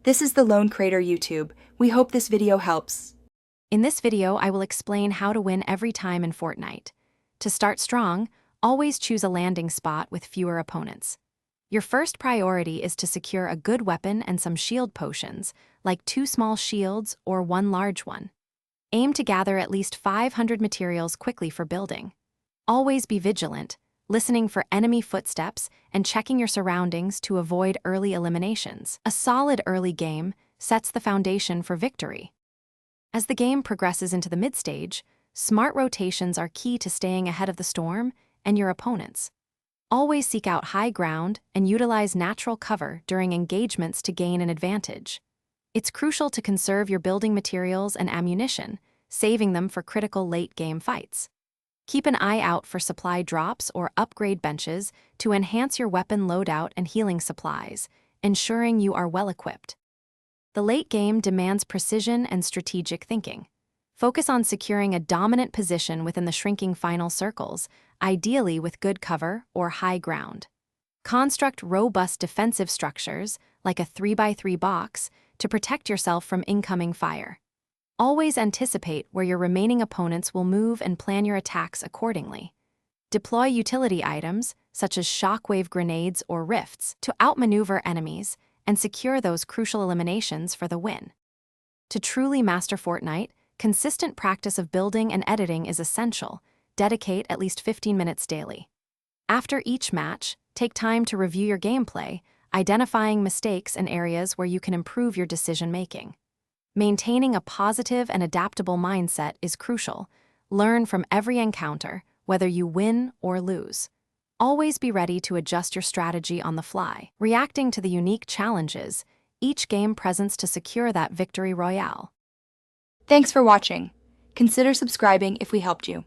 This is the Lone Crater YouTube. We hope this video helps. In this video, I will explain how to win every time in Fortnite. To start strong, always choose a landing spot with fewer opponents. Your first priority is to secure a good weapon and some shield potions, like 2 small shields or 1 large one. Aim to gather at least 500 materials quickly for building. Always be vigilant, listening for enemy footsteps and checking your surroundings to avoid early eliminations. A solid early game sets the foundation for victory. As the game progresses into the mid-stage, smart rotations are key to staying ahead of the storm and your opponents. Always seek out high ground and utilize natural cover during engagements to gain an advantage. It's crucial to conserve your building materials and ammunition, saving them for critical late-game fights. Keep an eye out for supply drops or upgrade benches to enhance your weapon loadout and healing supplies, ensuring you are well-equipped. The late game demands precision and strategic thinking. Focus on securing a dominant position within the shrinking final circles, ideally with good cover or high ground. Construct robust defensive structures, like a 3x3 box, to protect yourself from incoming fire. Always anticipate where your remaining opponents will move and plan your attacks accordingly. Deploy utility items, such as shockwave grenades or rifts, to outmaneuver enemies and secure those crucial eliminations for the win. To truly master Fortnite, consistent practice of building and editing is essential. Dedicate at least 15 minutes daily. After each match, take time to review your gameplay, identifying mistakes and areas where you can improve your decision-making. Maintaining a positive and adaptable mindset is crucial. Learn from every encounter, whether you win or lose. Always be ready to adjust your strategy on the fly, reacting to the unique challenges each game presents to secure that victory royale. Thanks for watching. Consider subscribing if we helped you.